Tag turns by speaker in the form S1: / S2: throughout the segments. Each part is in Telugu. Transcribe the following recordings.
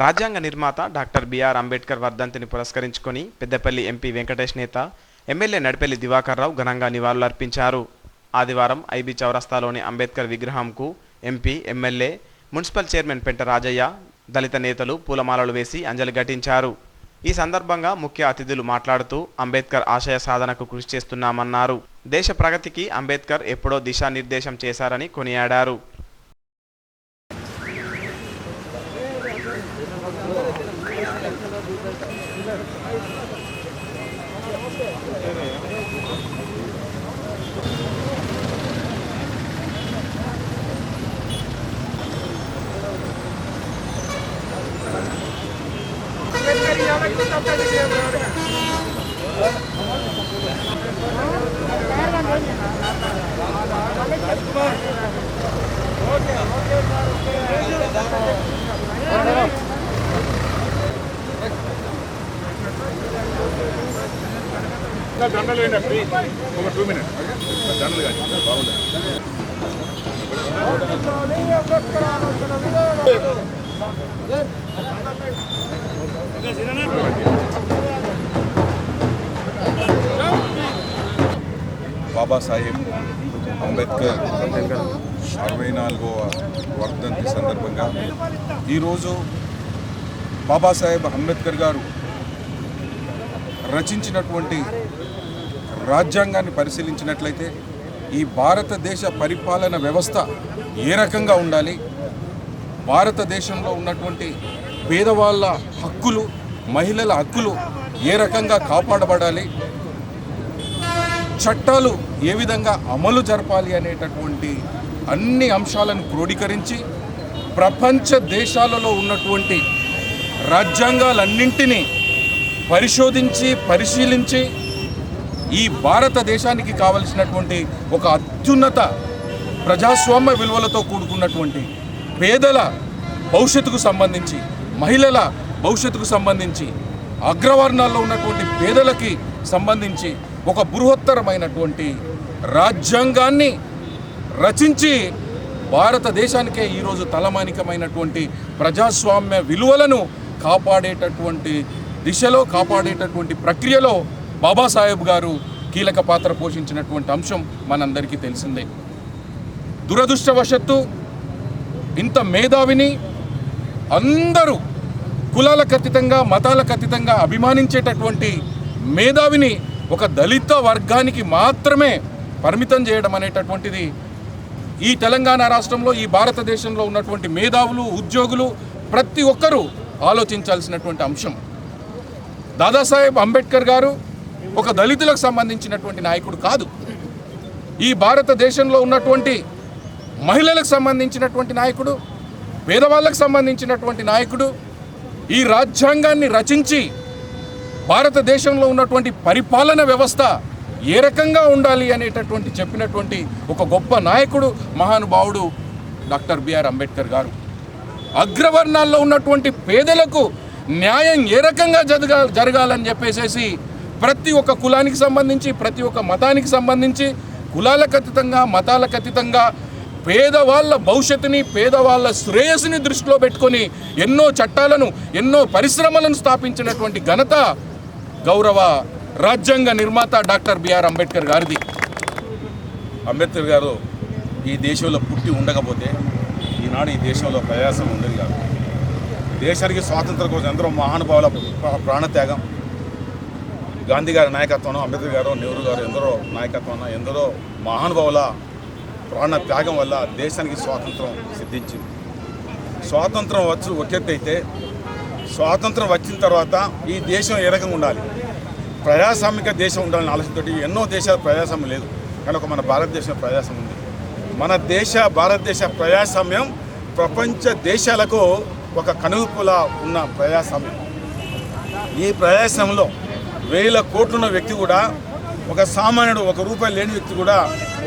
S1: రాజ్యాంగ నిర్మాత డాక్టర్ బిఆర్ అంబేద్కర్ వర్ధంతిని పురస్కరించుకొని పెద్దపల్లి ఎంపీ వెంకటేష్ నేత ఎమ్మెల్యే నడిపెల్లి దివాకర్ రావు ఘనంగా నివాళులర్పించారు. ఆదివారం ఐబీ చౌరస్తాలోని అంబేద్కర్ విగ్రహంకు MP, MLA, municipal chairman Penta Rajaiah, దళిత నేతలు పూలమాలలు వేసి అంజలి ఘటించారు. ఈ సందర్భంగా ముఖ్య అతిథులు మాట్లాడుతూ అంబేద్కర్ ఆశయ సాధనకు కృషి చేస్తున్నామన్నారు. దేశ ప్రగతికి అంబేద్కర్ ఎప్పుడో దిశానిర్దేశం చేశారని కొనియాడారు.
S2: దండలు వేయండి ప్లీజ్, ఒక 2 minutes దండలు కానీ బాగుంది. బాబాసాహెబ్ అంబేద్కర్ 64వ వర్ధంతి సందర్భంగా ఈరోజు బాబాసాహెబ్ అంబేద్కర్ గారు రచించినటువంటి రాజ్యాంగాన్ని పరిశీలించినట్లయితే ఈ భారతదేశ పరిపాలన వ్యవస్థ ఏ రకంగా ఉండాలి, భారతదేశంలో ఉన్నటువంటి పేదవాళ్ళ హక్కులు, మహిళల హక్కులు ఏ రకంగా కాపాడబడాలి, చట్టాలు ఏ విధంగా అమలు జరపాలి అనేటటువంటి అన్ని అంశాలను క్రోడీకరించి ప్రపంచ దేశాలలో ఉన్నటువంటి రాజ్యాంగాలన్నింటినీ పరిశోధించి పరిశీలించి ఈ భారతదేశానికి కావలసినటువంటి ఒక అత్యున్నత ప్రజాస్వామ్య విలువలతో కూడుకున్నటువంటి పేదల భవిష్యత్తుకు సంబంధించి, మహిళల భవిష్యత్తుకు సంబంధించి, అగ్రవర్ణాల్లో ఉన్నటువంటి పేదలకి సంబంధించి ఒక బృహత్తరమైనటువంటి రాజ్యాంగాన్ని రచించి భారతదేశానికే ఈరోజు తలమానికమైనటువంటి ప్రజాస్వామ్య విలువలను కాపాడేటటువంటి దిశలో, కాపాడేటటువంటి ప్రక్రియలో బాబాసాహెబ్ గారు కీలక పాత్ర పోషించినటువంటి అంశం మనందరికీ తెలిసిందే. దురదృష్టవశత్తు ఇంత మేధావిని అందరూ కులాలకు అతీతంగా, మతాలకు అతీతంగా అభిమానించేటటువంటి మేధావిని ఒక దళిత వర్గానికి మాత్రమే పరిమితం చేయడం అనేటటువంటిది ఈ తెలంగాణ రాష్ట్రంలో, ఈ భారతదేశంలో ఉన్నటువంటి మేధావులు, ఉద్యోగులు ప్రతి ఒక్కరూ ఆలోచించాల్సినటువంటి అంశం. దాదాసాహెబ్ అంబేద్కర్ గారు ఒక దళితులకు సంబంధించినటువంటి నాయకుడు కాదు. ఈ భారతదేశంలో ఉన్నటువంటి మహిళలకు సంబంధించినటువంటి నాయకుడు, పేదవాళ్ళకు సంబంధించినటువంటి నాయకుడు. ఈ రాజ్యాంగాన్ని రచించి భారతదేశంలో ఉన్నటువంటి పరిపాలన వ్యవస్థ ఏ రకంగా ఉండాలి అనేటటువంటి చెప్పినటువంటి ఒక గొప్ప నాయకుడు, మహానుభావుడు డాక్టర్ బిఆర్ అంబేద్కర్ గారు. అగ్రవర్ణాల్లో ఉన్నటువంటి పేదలకు న్యాయం ఏ రకంగా జరగాలని చెప్పేసి ప్రతి ఒక్క కులానికి సంబంధించి, ప్రతి ఒక్క మతానికి సంబంధించి, కులాలకు అతీతంగా, మతాలకు అతీతంగా పేదవాళ్ళ భవిష్యత్తుని, పేదవాళ్ళ శ్రేయస్సుని దృష్టిలో పెట్టుకొని ఎన్నో చట్టాలను, ఎన్నో పరిశ్రమలను స్థాపించినటువంటి ఘనత గౌరవ రాజ్యాంగ నిర్మాత డాక్టర్ బిఆర్ అంబేద్కర్ గారిది.
S3: అంబేద్కర్ గారు ఈ దేశంలో పుట్టి ఉండకపోతే ఈనాడు ఈ దేశంలో ప్రయాసం ఉండేది కాదు. దేశానికి స్వాతంత్రం కోసం ఎందరో మహానుభావుల ప్రాణత్యాగం, గాంధీ గారి నాయకత్వంలో, అంబేద్కర్ గారు, నెహ్రూ గారు ఎందరో నాయకత్వంలో ఎందరో మహానుభావుల ప్రాణత్యాగం వల్ల దేశానికి స్వాతంత్రం సిద్ధించింది. స్వాతంత్రం వచ్చి ఒకెత్తైతే స్వాతంత్రం వచ్చిన తర్వాత ఈ దేశం ఏ రకంగా ఉండాలి, ప్రజాస్వామిక దేశం ఉండాలని ఆలోచనతోటి ఎన్నో దేశాలు ప్రజాస్వామ్యం లేదు, కానీ మన భారతదేశం ప్రజాస్వామ్యం ఉంది. మన భారతదేశ ప్రజాస్వామ్యం ప్రపంచ దేశాలకు ఒక కనువిప్పులా ఉన్న ప్రజాస్వామ్యం. ఈ ప్రజాస్వామ్యంలో 1000 కోట్లున్న వ్యక్తి కూడా, ఒక సామాన్యుడు, 1 రూపాయి లేని వ్యక్తి కూడా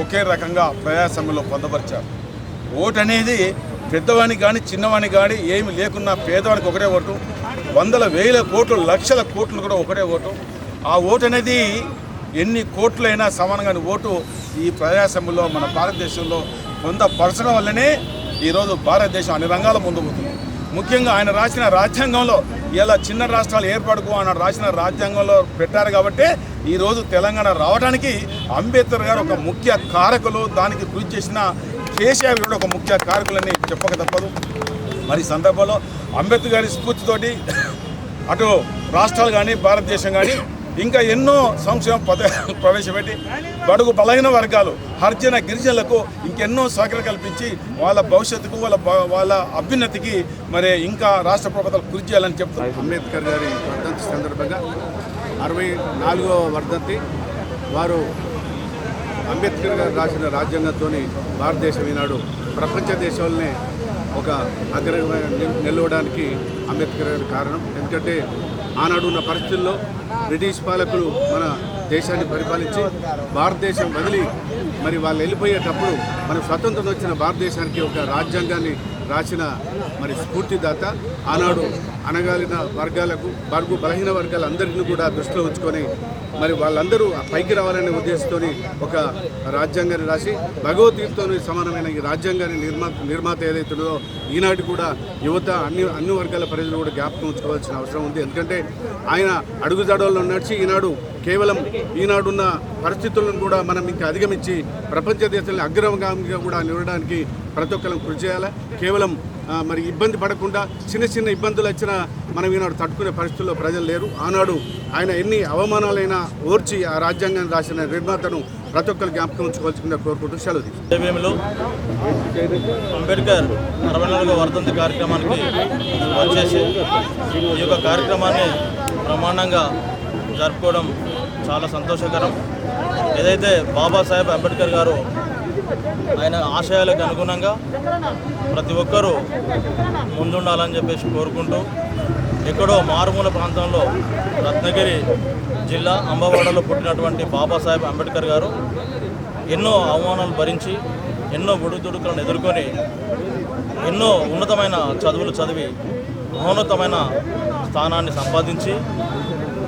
S3: ఒకే రకంగా ప్రజాస్వామ్యంలో పొందపరిచారు. ఓటు అనేది పెద్దవానికి కానీ చిన్నవానికి కానీ ఏమి లేకున్నా పేదవానికి ఒకటే ఓటు, 100,000 కోట్లు, లక్షల కోట్లు కూడా ఒకటే ఓటు. ఆ ఓటు అనేది ఎన్ని కోట్లైనా సమానంగా ఓటు ఈ ప్రజాస్వామ్యంలో మన భారతదేశంలో పొందపరచడం వల్లనే ఈరోజు భారతదేశం అన్ని రంగాల ముందు పోతుంది. ముఖ్యంగా ఆయన రాసిన రాజ్యాంగంలో ఇలా చిన్న రాష్ట్రాలు ఏర్పడుకో ఆయన రాసిన రాజ్యాంగంలో పెట్టారు కాబట్టి ఈరోజు తెలంగాణ రావడానికి అంబేద్కర్ గారు ఒక ముఖ్య కారకులు. దానికి కృషి చేసిన కేసీఆర్ కూడా ఒక ముఖ్య కారకులని చెప్పక తప్పదు. మరి ఈ సందర్భంలో అంబేద్కర్ గారి స్ఫూర్తితోటి అటు రాష్ట్రాలు కానీ భారతదేశం కానీ ఇంకా ఎన్నో సంక్షేమ పథకాలు ప్రవేశపెట్టి బడుగు బలహీన వర్గాలు హరిజన గిరిజనులకు ఇంకెన్నో సౌకర్యాలు కల్పించి వాళ్ళ భవిష్యత్తుకు వాళ్ళ అభ్యున్నతికి మరి ఇంకా రాష్ట్ర ప్రభుత్వాలు కృషి చేయాలని చెప్తారు.
S4: అంబేద్కర్ గారి వర్ధంతి సందర్భంగా 64వ వర్ధంతి వారు అంబేద్కర్ గారు రాసిన రాజ్యాంగంతో భారతదేశం ఈనాడు ప్రపంచ దేశాలనే ఒక అగ్రంగా నిలవడానికి అంబేద్కర్ గారి కారణం. ఎందుకంటే ఆనాడు ఉన్న పరిస్థితుల్లో బ్రిటిష్ పాలకులు మన దేశాన్ని పరిపాలించి భారతదేశం వదిలి మరి వాళ్ళు వెళ్ళిపోయేటప్పుడు మన స్వతంత్రం వచ్చిన భారతదేశానికి ఒక రాజ్యాంగాన్ని రాసిన మరి స్ఫూర్తిదాత. ఆనాడు అనగాలిన వర్గాలకు బడుగు బలహీన వర్గాలందరినీ కూడా దృష్టిలో ఉంచుకొని మరి వాళ్ళందరూ పైకి రావాలనే ఉద్దేశంతో ఒక రాజ్యాంగాన్ని రాసి భగవద్గీతతో సమానమైన ఈ రాజ్యాంగాన్ని నిర్మాత ఏదైతుందో ఈనాటి కూడా యువత అన్ని వర్గాల ప్రజలు కూడా జ్ఞాపకం ఉంచుకోవాల్సిన అవసరం ఉంది. ఎందుకంటే ఆయన అడుగుజాడల్లో నడిచి ఈనాడు కేవలం ఈనాడున్న పరిస్థితులను కూడా మనం ఇంకా అధిగమించి ప్రపంచ దేశాలను అగ్రగామిగా కూడా నిలవడానికి ప్రతి ఒక్కరం కృషి చేయాలి. కేవలం మరి ఇబ్బంది పడకుండా చిన్న ఇబ్బందులు వచ్చినా మనం ఈనాడు తట్టుకునే పరిస్థితుల్లో ప్రజలు లేరు. ఆనాడు ఆయన ఎన్ని అవమానాలైనా ఓర్చి ఆ రాజ్యాంగాన్ని రాసిన నిర్మాతను ప్రతి ఒక్కరు జ్ఞాపకం ఉంచుకోవాల్సిందిగా కోరుకుంటూ సెలవు
S5: తీసుకుంటాం. అంబేద్కర్ 64వ వర్ధంతి కార్యక్రమానికి వచ్చేసి ఈ యొక్క కార్యక్రమాన్ని బ్రహ్మాండంగా జరుపుకోవడం చాలా సంతోషకరం. ఏదైతే బాబాసాహెబ్ అంబేద్కర్ గారు ఆయన ఆశయాలకు అనుగుణంగా ప్రతి ఒక్కరూ ముందుండాలని చెప్పేసి కోరుకుంటూ ఎక్కడో మారుమూల ప్రాంతంలో రత్నగిరి జిల్లా అంబవాడలో పుట్టినటువంటి బాబాసాహెబ్ అంబేద్కర్ గారు ఎన్నో అవమానాలు భరించి ఎన్నో ఒడిదుడుకులను ఎదుర్కొని ఎన్నో ఉన్నతమైన చదువులు చదివి మహోన్నతమైన స్థానాన్ని సంపాదించి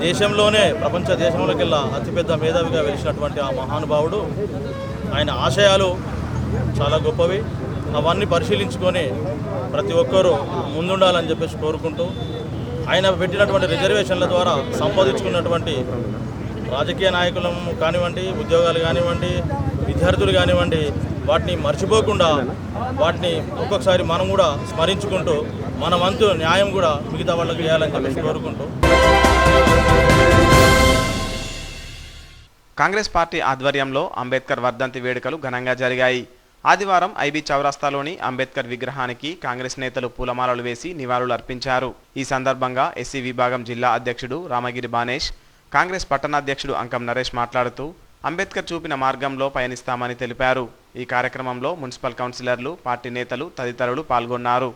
S5: దేశంలోనే ప్రపంచ దేశంలోకెల్లా అతిపెద్ద మేధావిగా వెలిసినటువంటి ఆ మహానుభావుడు ఆయన ఆశయాలు చాలా గొప్పవి. అవన్నీ పరిశీలించుకొని ప్రతి ఒక్కరూ ముందుండాలని చెప్పేసి కోరుకుంటూ ఆయన పెట్టినటువంటి రిజర్వేషన్ల ద్వారా సంపాదించుకున్నటువంటి రాజకీయ నాయకులు కానివ్వండి, ఉద్యోగాలు కానివ్వండి, విద్యార్థులు కానివ్వండి, వాటిని మర్చిపోకుండా వాటిని ఒక్కొక్కసారి మనం కూడా స్మరించుకుంటూ మన వంతు న్యాయం కూడా మిగతా వాళ్ళకి చేయాలని చెప్పేసి కోరుకుంటూ
S1: కాంగ్రెస్ పార్టీ ఆధ్వర్యంలో అంబేద్కర్ వర్ధంతి వేడుకలు ఘనంగా జరిగాయి. ఆదివారం ఐబీ చౌరస్తాలోని అంబేద్కర్ విగ్రహానికి కాంగ్రెస్ నేతలు పూలమాలలు వేసి నివాళులు అర్పించారు. ఈ సందర్భంగా ఎస్సీ విభాగం జిల్లా అధ్యక్షుడు రామగిరి బానేష్, కాంగ్రెస్ పట్టణాధ్యక్షుడు అంకం నరేష్ మాట్లాడుతూ అంబేద్కర్ చూపిన మార్గంలో పయనిస్తామని తెలిపారు. ఈ కార్యక్రమంలో మున్సిపల్ కౌన్సిలర్లు, పార్టీ నేతలు తదితరులు పాల్గొన్నారు.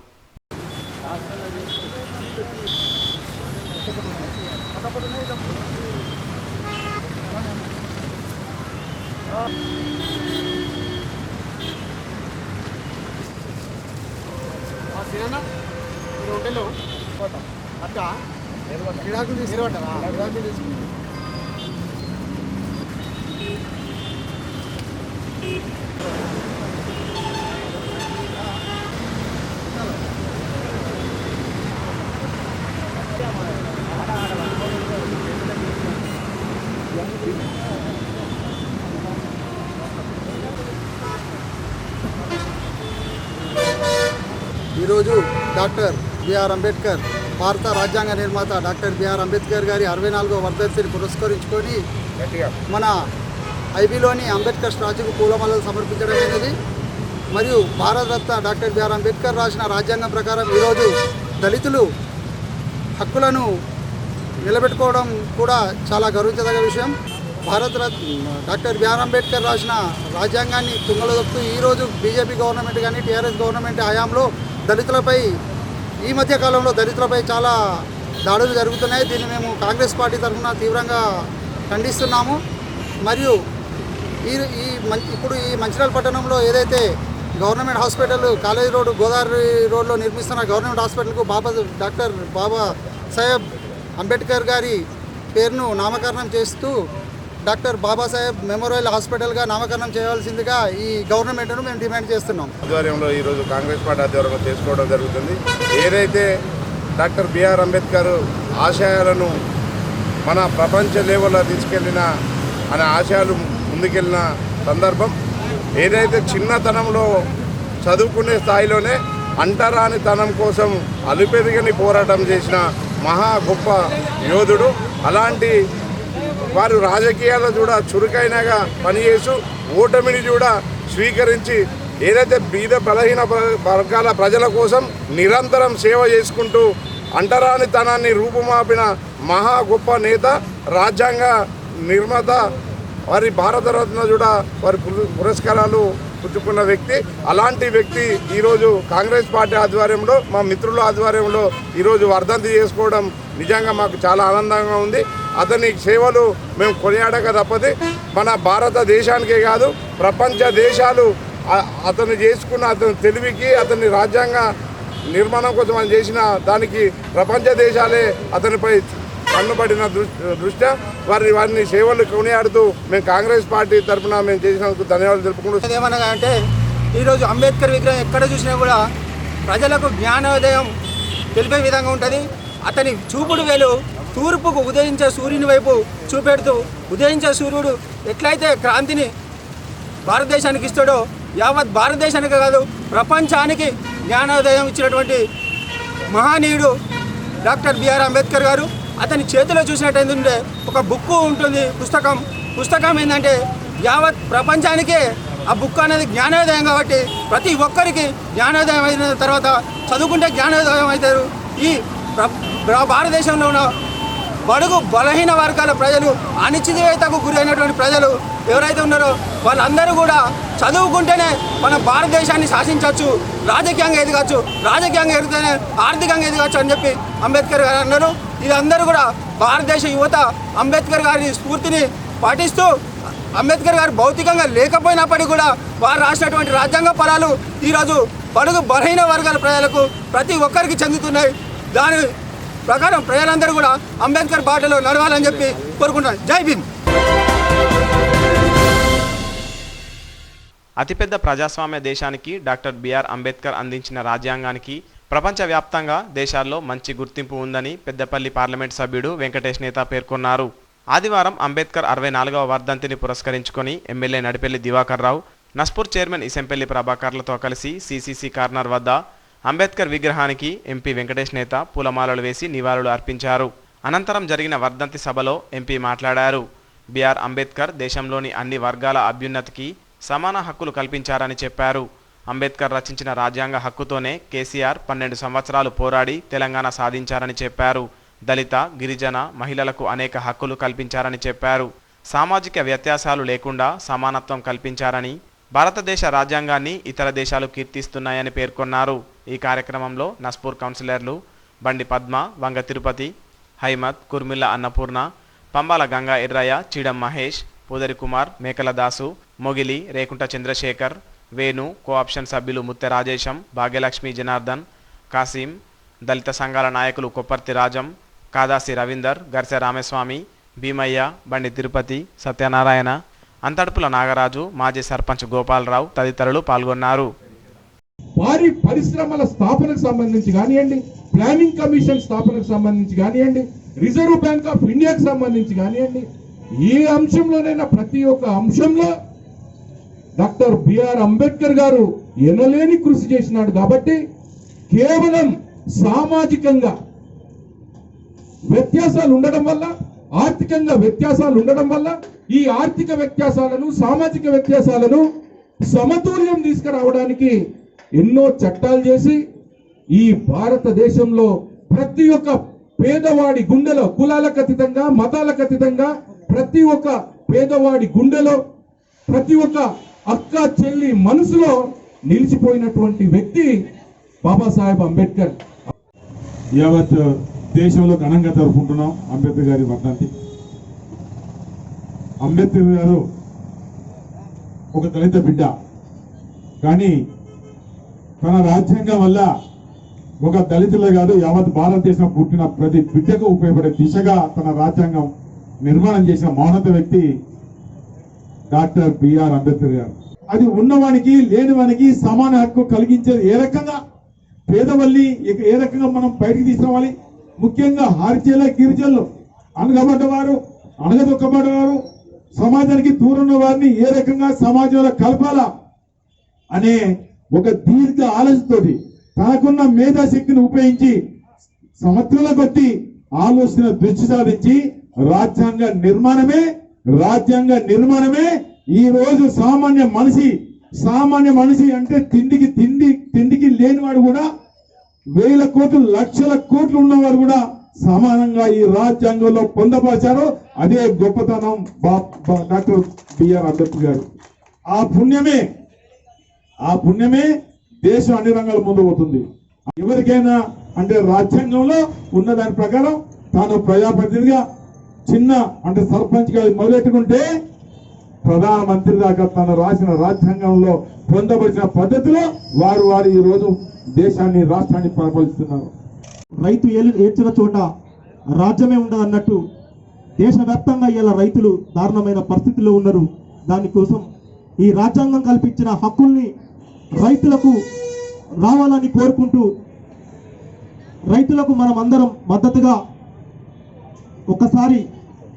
S6: ఈరోజు డాక్టర్ బిఆర్ అంబేద్కర్ భారత రాజ్యాంగ నిర్మాత డాక్టర్ బిఆర్ అంబేద్కర్ గారి 64వ వర్ధంతిని పురస్కరించుకొని మన ఐబీలోని అంబేద్కర్ స్టాచ్యూకు పూలమాలలు సమర్పించడం అనేది మరియు భారతరత్న డాక్టర్ బిఆర్ అంబేద్కర్ రాసిన రాజ్యాంగం ప్రకారం ఈరోజు దళితులు హక్కులను నిలబెట్టుకోవడం కూడా చాలా గర్వించదగ్గ విషయం. భారతరత్న డాక్టర్ బిఆర్ అంబేద్కర్ రాసిన రాజ్యాంగాన్ని తుంగలో దొక్కుతూ ఈరోజు బీజేపీ గవర్నమెంట్ కానీ టీఆర్ఎస్ గవర్నమెంట్ హయాంలో దళితులపై ఈ మధ్య కాలంలో దళితులపై చాలా దాడులు జరుగుతున్నాయి. దీన్ని మేము కాంగ్రెస్ పార్టీ తరఫున తీవ్రంగా ఖండిస్తున్నాము. మరియు ఇప్పుడు ఈ మంచిర్యాల పట్టణంలో ఏదైతే government hospital college road Godavari రోడ్లో నిర్మిస్తున్న గవర్నమెంట్ హాస్పిటల్కు డాక్టర్ బాబా సాహెబ్ అంబేద్కర్ గారి పేరును నామకరణం చేస్తూ డాక్టర్ బాబాసాహెబ్ మెమోరియల్ హాస్పిటల్గా నామకరణం చేయవలసిందిగా ఈ గవర్నమెంట్ను మేము డిమాండ్ చేస్తున్నాం.
S4: ఆధ్వర్యంలో ఈరోజు కాంగ్రెస్ పార్టీ ఆధ్వర్యంలో చేసుకోవడం జరుగుతుంది. ఏదైతే డాక్టర్ బిఆర్ అంబేద్కర్ ఆశయాలను మన ప్రపంచ లెవెల్లో తీసుకెళ్ళిన అనే ఆశయాలు ముందుకెళ్ళిన సందర్భం, ఏదైతే చిన్నతనంలో చదువుకునే స్థాయిలోనే అంటరానితనం కోసం అలుపెరుగని పోరాటం చేసిన మహా గొప్ప యోధుడు. అలాంటి వారు రాజకీయాల్లో కూడా చురుకైనగా పనిచేస్తూ ఓటమిని కూడా స్వీకరించి ఏదైతే బీద బలహీన వర్గాల ప్రజల కోసం నిరంతరం సేవ చేసుకుంటూ అంటరానితనాన్ని రూపుమాపిన మహా గొప్ప నేత, రాజ్యాంగ నిర్మాత, వారి భారతరత్న కూడా వారి పురస్కారాలు పుచ్చుకున్న వ్యక్తి. అలాంటి వ్యక్తి ఈరోజు కాంగ్రెస్ పార్టీ ఆధ్వర్యంలో, మా మిత్రుల ఆధ్వర్యంలో ఈరోజు వర్ధంతి చేసుకోవడం నిజంగా మాకు చాలా ఆనందంగా ఉంది. అతని సేవలు మేము కొనియాడక తప్పది. మన భారతదేశానికే కాదు, ప్రపంచ దేశాలు అతను చేసుకున్న అతని తెలివికి, అతని రాజ్యాంగ నిర్మాణం కోసం ఆయన చేసిన దానికి ప్రపంచ దేశాలే అతనిపై కన్నుబడిన దృష్ట్యా వారిని సేవలు కొనియాడుతూ మేము కాంగ్రెస్ పార్టీ తరఫున మేము చేసినందుకు ధన్యవాదాలు తెలుపుకుంటూ,
S6: ఏమనగా అంటే ఈరోజు అంబేద్కర్ విగ్రహం ఎక్కడ చూసినా కూడా ప్రజలకు జ్ఞానోదయం తెలిపే విధంగా ఉంటుంది. అతని చూపుడు వేలు తూర్పుకు ఉదయించే సూర్యుని వైపు చూపెడుతూ, ఉదయించే సూర్యుడు ఎట్లయితే క్రాంతిని భారతదేశానికి ఇస్తాడో, యావత్ భారతదేశానికి కాదు ప్రపంచానికి జ్ఞానోదయం ఇచ్చినటువంటి మహనీయుడు డాక్టర్ బిఆర్ అంబేద్కర్ గారు. అతని చేతిలో చూసినట్టయితే ఒక బుక్ ఉంటుంది, పుస్తకం ఏంటంటే యావత్ ప్రపంచానికే ఆ బుక్ అనేది జ్ఞానోదయం. కాబట్టి ప్రతి ఒక్కరికి జ్ఞానోదయం అయిన తర్వాత చదువుకుంటే జ్ఞానోదయం అవుతారు. ఈ భారతదేశంలో ఉన్న బడుగు బలహీన వర్గాల ప్రజలు, అనిశ్చితకు గురైనటువంటి ప్రజలు ఎవరైతే ఉన్నారో వాళ్ళందరూ కూడా చదువుకుంటేనే మన భారతదేశాన్ని శాసించవచ్చు, రాజకీయంగా ఎదగచ్చు, రాజకీయంగా ఎదిగితేనే ఆర్థికంగా ఎదగచ్చు అని చెప్పి అంబేద్కర్ గారు అన్నారు. ఇదందరూ కూడా భారతదేశ యువత అంబేద్కర్ గారి స్ఫూర్తిని పాటిస్తూ, అంబేద్కర్ గారు భౌతికంగా లేకపోయినప్పటికీ కూడా వారు రాసినటువంటి రాజ్యాంగ ఫలాలు ఈరోజు బడుగు బలహీన వర్గాల ప్రజలకు ప్రతి ఒక్కరికి చెందుతున్నాయి. దాని ప్రకారం ప్రజలందరూ కూడా అంబేద్కర్ బాటలో నడవాలని చెప్పి కోరుకుంటున్నాను. జై భీమ్.
S1: అతిపెద్ద ప్రజాస్వామ్య దేశానికి డాక్టర్ బిఆర్ అంబేద్కర్ అందించిన రాజ్యాంగానికి ప్రపంచవ్యాప్తంగా దేశాల్లో మంచి గుర్తింపు ఉందని పెద్దపల్లి పార్లమెంట్ సభ్యుడు వెంకటేష్ నేత పేర్కొన్నారు. ఆదివారం అంబేద్కర్ 64వ వర్ధంతిని పురస్కరించుకొని ఎమ్మెల్యే నడిపెల్లి దివాకర్ రావు, నస్పూర్ చైర్మన్ ఇసంపల్లి ప్రభాకర్లతో కలిసి సిసిసి కార్నర్ వద్ద అంబేద్కర్ విగ్రహానికి ఎంపీ వెంకటేష్ నేత పూలమాలలు వేసి నివాళులు అర్పించారు. అనంతరం జరిగిన వర్ధంతి సభలో ఎంపీ మాట్లాడారు. బిఆర్ అంబేద్కర్ దేశంలోని అన్ని వర్గాల అభ్యున్నతికి సమాన హక్కులు కల్పించారని చెప్పారు. అంబేద్కర్ రచించిన రాజ్యాంగ హక్కుతోనే కేసీఆర్ 12 సంవత్సరాలు పోరాడి తెలంగాణ సాధించారని చెప్పారు. దళిత, గిరిజన, మహిళలకు అనేక హక్కులు కల్పించారని చెప్పారు. సామాజిక వ్యత్యాసాలు లేకుండా సమానత్వం కల్పించారని, భారతదేశ రాజ్యాంగాన్ని ఇతర దేశాలు కీర్తిస్తున్నాయని పేర్కొన్నారు. ఈ కార్యక్రమంలో నస్పూర్ కౌన్సిలర్లు బండి పద్మ, వంగ తిరుపతి, హైమత్, కుర్మిల్ల అన్నపూర్ణ, పంబాల గంగా ఎర్రయ్య, చీడం మహేష్, పూదరి కుమార్, మేకల దాసు, మొగిలి, రేకుంట చంద్రశేఖర్, వేణు, కోఆప్షన్ సభ్యులు ముత్తె రాజేశం, భాగ్యలక్ష్మి, జనార్దన్, కాసిం, దళిత సంఘాల నాయకులు కొప్పర్తి రాజం, కాదాసి రవీందర్, గర్సె రామస్వామి, భీమయ్య, బండి తిరుపతి, సత్యనారాయణ, అంతడుపుల నాగరాజు, మాజీ సర్పంచ్ గోపాలరావు తదితరులు పాల్గొన్నారు.
S7: వారి పరిశ్రమల స్థాపనకు సంబంధించి కానివ్వండి, ప్లానింగ్ కమిషన్ స్థాపనకు సంబంధించి కానివ్వండి, రిజర్వ్ బ్యాంక్ ఆఫ్ ఇండియాకు సంబంధించి కానివ్వండి, ఏ అంశంలోనైనా ప్రతి ఒక్క అంశంలో డాక్టర్ బిఆర్ అంబేద్కర్ గారు ఎనలేని కృషి చేసినాడు. కాబట్టి కేవలం సామాజికంగా వ్యత్యాసాలు ఉండడం వల్ల, ఆర్థికంగా వ్యత్యాసాలు ఉండడం వల్ల ఈ ఆర్థిక వ్యత్యాసాలను, సామాజిక వ్యత్యాసాలను సమతుల్యం తీసుకురావడానికి ఎన్నో చట్టాలు చేసి ఈ భారతదేశంలో ప్రతి ఒక్క పేదవాడి గుండెలో, కులాలకు అతీతంగా, మతాలకు అతీతంగా ప్రతి ఒక్క పేదవాడి గుండెలో, ప్రతి ఒక్క అక్క చెల్లి మనసులో నిలిచిపోయినటువంటి వ్యక్తి బాబాసాహెబ్ అంబేద్కర్. యావత్ దేశంలో ఘనంగా జరుపుకుంటున్నాం అంబేద్కర్ గారి వర్ధంతి. అంబేద్కర్ గారు ఒక దళిత బిడ్డ, కానీ తన రాజ్యాంగం వల్ల ఒక దళితులే కాదు యావత్ భారతదేశం పుట్టిన ప్రతి బిడ్డకు ఉపయోగపడే దిశగా తన రాజ్యాంగం నిర్మాణం చేసిన మహోన్నత వ్యక్తి డాక్టర్ బిఆర్ అంబేద్కర్ గారు. అది ఉన్నవానికి లేనివానికి సమాన హక్కు కలిగించేది ఏ రకంగా, పేదవల్లి ఏ రకంగా మనం బయటికి తీసుకురావాలి, ముఖ్యంగా హార్చేల గిరిజనులు అనగబడ్డవారు, అనగదొక్కబడ్డవారు, సమాజానికి దూరం ఉన్న వారిని ఏ రకంగా సమాజంలో కలపాలా అనే ఒక దీర్ఘ ఆలోచనతోటి తనకున్న మేధాశక్తిని ఉపయోగించి సంవత్సరాల కొద్ది ఆలోచన దృష్టి సాధించి రాజ్యాంగ నిర్మాణమే ఈ రోజు సామాన్య మనిషి అంటే తిండికి లేనివాడు కూడా వేల కోట్లు లక్షల కోట్లు ఉన్నవారు కూడా సమానంగా ఈ రాజ్యాంగంలో పొందపరిచారు. అదే గొప్పతనం డాక్టర్ బిఆర్ అంబేద్కర్ గారు. ఆ పుణ్యమే దేశం అన్ని రంగాల ముందు పోతుంది. ఎవరికైనా అంటే రాజ్యాంగంలో ఉన్న దాని ప్రకారం తాను ప్రజాప్రతినిధిగా అంటే సర్పంచ్ గా మొదలెట్టుకుంటే ప్రధానమంత్రి దాకా తను రాసిన రాజ్యాంగంలో పొందబడిన పద్ధతిలో వారు ఈ రోజు దేశాన్ని రాష్ట్రాన్ని పరిపాలిస్తున్నారు.
S8: రైతు ఏడ్చిన చోట రాజ్యమే ఉండదు అన్నట్టు దేశవ్యాప్తంగా ఇలా రైతులు దారుణమైన పరిస్థితుల్లో ఉన్నారు. దానికోసం ఈ రాజ్యాంగం కల్పించిన హక్కుల్ని రైతులకు రావాలని కోరుకుంటూ రైతులకు మనం అందరం మద్దతుగా ఒకసారి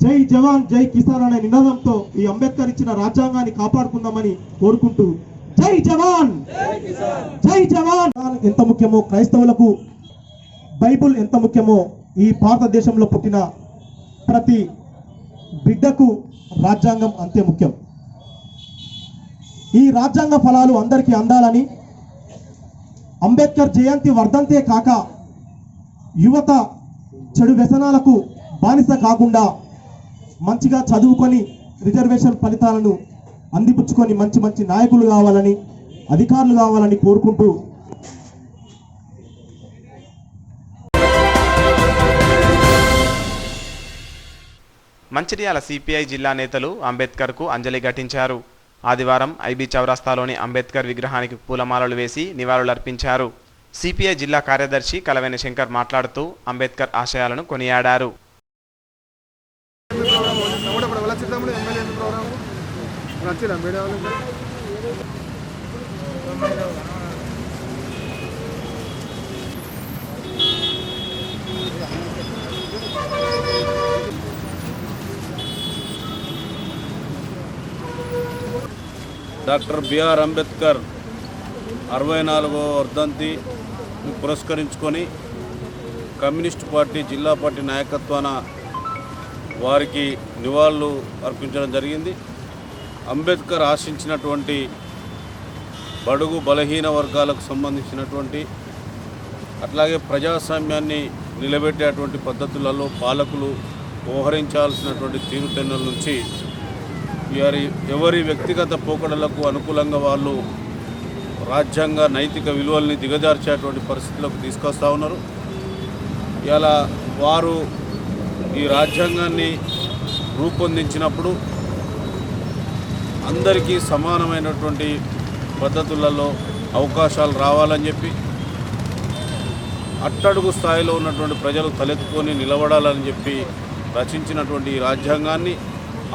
S8: జై జవాన్ జై కిసాన్ అనే నినాదంతో ఈ అంబేద్కర్ ఇచ్చిన రాజ్యాంగాన్ని కాపాడుకుందామని కోరుకుంటూ జై జవాన్ జై జవాన్. ఎంత ముఖ్యమో క్రైస్తవులకు బైబుల్ ఎంత ముఖ్యమో ఈ భారతదేశంలో పుట్టిన ప్రతి బిడ్డకు రాజ్యాంగం అంతే ముఖ్యం. ఈ రాజ్యాంగ ఫలాలు అందరికీ అందాలని అంబేద్కర్ జయంతి వర్ధంతే కాక యువత చెడు వ్యసనాలకు బానిస కాకుండా మంచిగా చదువుకొని రిజర్వేషన్ ఫలితాలను అందిపుచ్చుకొని మంచి నాయకులు కావాలని, అధికారులు కావాలని కోరుకుంటూ
S1: మంచిర్యాల సిపిఐ జిల్లా నేతలు అంబేద్కర్కు అంజలి ఘటించారు. ఆదివారం ఐబీ చౌరస్తాలోని అంబేద్కర్ విగ్రహానికి పూలమాలలు వేసి నివాళులర్పించారు. సిపిఐ జిల్లా కార్యదర్శి కలవేని శంకర్ మాట్లాడుతూ అంబేద్కర్ ఆశయాలను కొనియాడారు.
S3: డాక్టర్ బిఆర్ అంబేద్కర్ 64వ వర్ధంతి పురస్కరించుకొని కమ్యూనిస్ట్ పార్టీ జిల్లా పార్టీ నాయకత్వాన వారికి నివాళులు అర్పించడం జరిగింది. అంబేద్కర్ ఆశించినటువంటి బడుగు బలహీన వర్గాలకు సంబంధించినటువంటి అట్లాగే ప్రజాస్వామ్యాన్ని నిలబెట్టేటువంటి పద్ధతులలో పాలకులు వ్యవహరించాల్సినటువంటి తీరుతెన్నుల నుంచి ఎవరి వ్యక్తిగత పోకడలకు అనుకూలంగా వాళ్ళు రాజ్యాంగ నైతిక విలువల్ని దిగజార్చేటువంటి పరిస్థితులకు తీసుకొస్తూ ఉన్నారు. ఇలా వారు ఈ రాజ్యాంగాన్ని రూపొందించినప్పుడు అందరికీ సమానమైనటువంటి పద్ధతులలో అవకాశాలు రావాలని చెప్పి అట్టడుగు స్థాయిలో ఉన్నటువంటి ప్రజలు తలెత్తుకొని నిలబడాలని చెప్పి రచించినటువంటి ఈ రాజ్యాంగాన్ని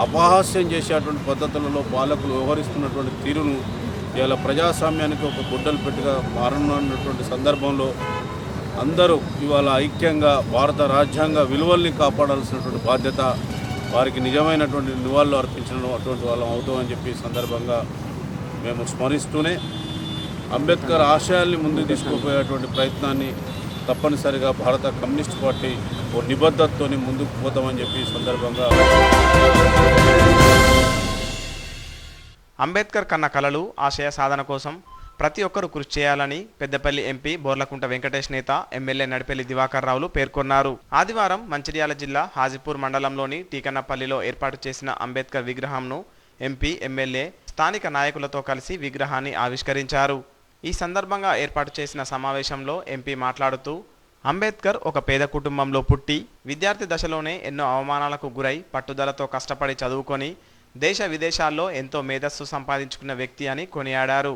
S3: అపహాస్యం చేసేటువంటి పద్ధతులలో పాలకులు వ్యవహరిస్తున్నటువంటి తీరును ఇలా ప్రజాస్వామ్యానికి ఒక గుడ్డలు పెట్టిగా మారనున్నటువంటి సందర్భంలో అందరూ ఇవాళ ఐక్యంగా భారత రాజ్యాంగ విలువల్ని కాపాడాల్సినటువంటి బాధ్యత వారికి నిజమైనటువంటి నివాళులు అర్పించడం అటువంటి వాళ్ళం అవుతామని చెప్పి సందర్భంగా మేము స్మరిస్తూనే అంబేద్కర్ ఆశయాల్ని ముందుకు తీసుకుపోయేటువంటి ప్రయత్నాన్ని తప్పనిసరిగా భారత కమ్యూనిస్ట్ పార్టీ ఓ నిబద్ధతతో ముందుకు పోతామని చెప్పి సందర్భంగా
S1: అంబేద్కర్ కన్న కలలు ఆశయ సాధన కోసం ప్రతి ఒక్కరూ కృషి చేయాలని పెద్దపల్లి ఎంపీ బోర్లకుంట వెంకటేష్ నేత ఎమ్మెల్యే నడిపెల్లి దివాకర్ రావులు పేర్కొన్నారు. ఆదివారం మంచిర్యాల జిల్లా హాజీపూర్ మండలంలోని టీకన్నపల్లిలో ఏర్పాటు చేసిన అంబేద్కర్ విగ్రహంను ఎంపీ ఎమ్మెల్యే స్థానిక నాయకులతో కలిసి విగ్రహాన్ని ఆవిష్కరించారు. ఈ సందర్భంగా ఏర్పాటు చేసిన సమావేశంలో ఎంపీ మాట్లాడుతూ అంబేద్కర్ ఒక పేద కుటుంబంలో పుట్టి విద్యార్థి దశలోనే ఎన్నో అవమానాలకు గురై పట్టుదలతో కష్టపడి చదువుకొని దేశ విదేశాల్లో ఎంతో మేధస్సు సంపాదించుకున్న వ్యక్తి అని కొనియాడారు.